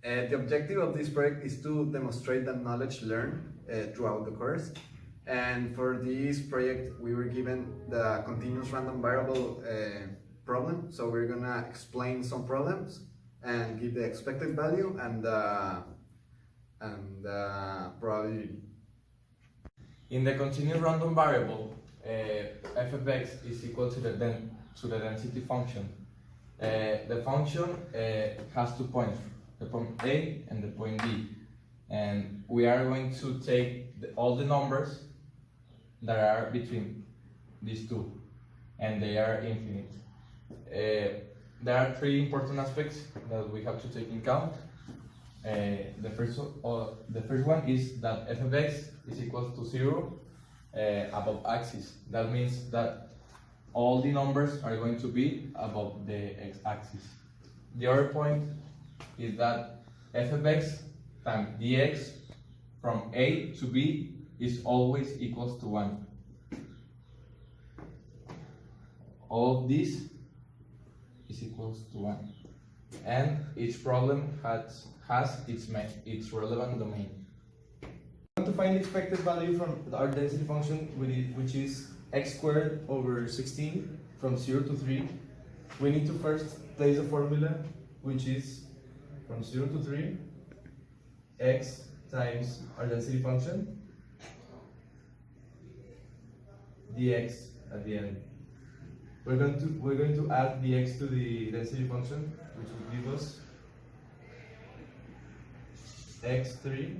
The objective of this project is to demonstrate that knowledge learned throughout the course. And for this project, we were given the continuous random variable problem. So we're gonna explain some problems and give the expected value and probability. In the continuous random variable, f of x is equal to the density function. The function has 2 points, the point A and the point B. And we are going to take all the numbers that are between these two, and they are infinite. There are 3 important aspects that we have to take in account. The first one is that f of x is equal to 0 above axis. That means that all the numbers are going to be above the x-axis. The other point is that f of x times dx from A to B is always equals to 1. All of this is equals to 1. And each problem has its relevant domain. We want to find the expected value from our density function, which is x squared over 16 from 0 to 3. We need to first place the formula, which is from 0 to 3, x times our density function, dx at the end. We're going to add dx to the density function, which will give us x3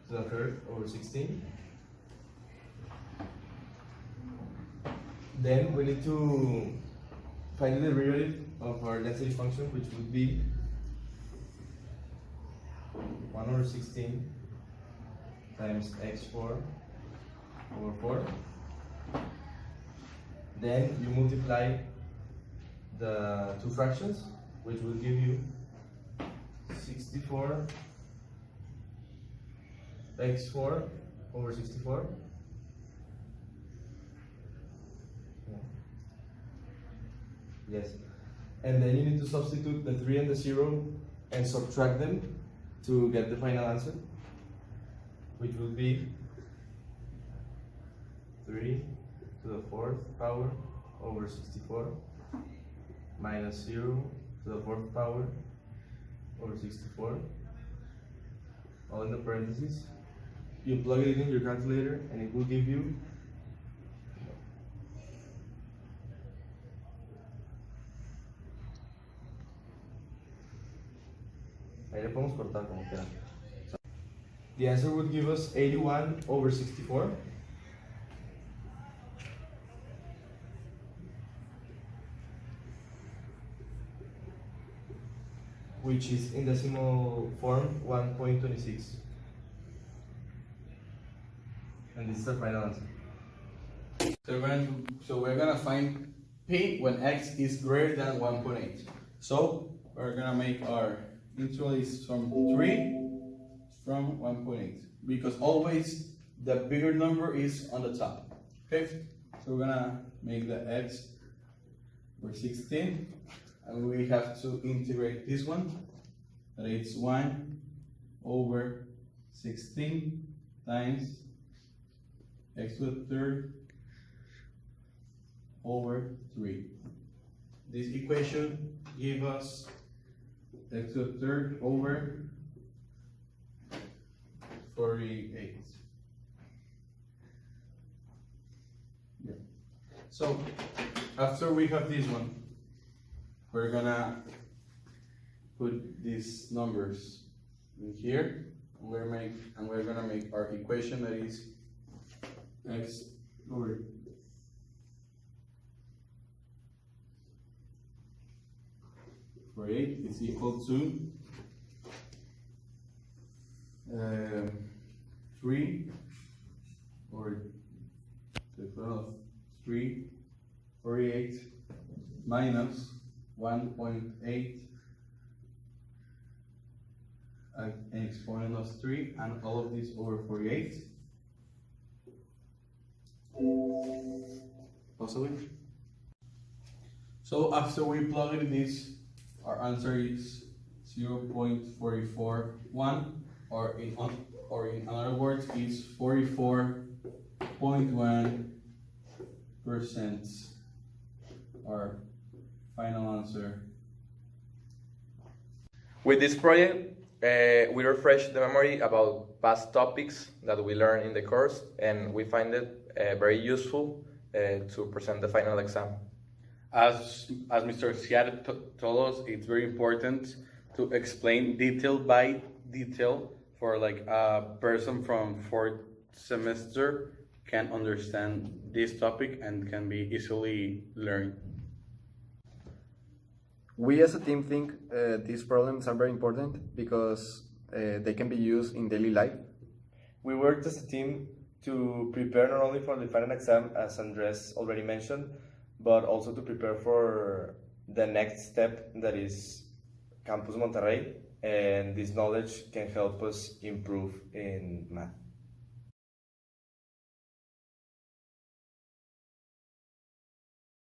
to the third over 16. Then we need to find the derivative of our density function, which would be 1 over 16 times x4 over 4. Then you multiply the two fractions, which will give you 64 x4 over 64. Yes. And then you need to substitute the 3 and the 0 and subtract them to get the final answer, which will be 3 to the 4th power over 64 minus 0 to the 4th power over 64, all in the parentheses. You plug it in your calculator and it will give you ahí le podemos cortar como quieran. The answer would give us 81 over 64. Which is in decimal form 1.26. And this is the final answer. So we're gonna find P when x is greater than 1.8. So we're gonna make our interval is from 3 from 1.8 because always the bigger number is on the top. Okay, so we're gonna make the x for 16, and we have to integrate this one, that is 1 over 16 times x to the third over 3. This equation gives us x to the third over 48. Yeah. So after we have this one, we're gonna put these numbers in here, and we're gonna make our equation, that is x over 48 is equal to 3 over the equivalent of 3 48 minus 1.8 an exponent of 3, and all of this over 48. Possibly. So after we plug in this, our answer is 0.441, or in other words, is 44.1%. Our final answer. With this project, we refresh the memory about past topics that we learned in the course, and we find it very useful to present the final exam. As Mr. Ciar told us, it's very important to explain detail by detail for like a person from fourth semester can understand this topic and can be easily learned. We as a team think these problems are very important because they can be used in daily life. We worked as a team to prepare not only for the final exam, as Andres already mentioned, but also to prepare for the next step, that is Campus Monterrey, and this knowledge can help us improve in math.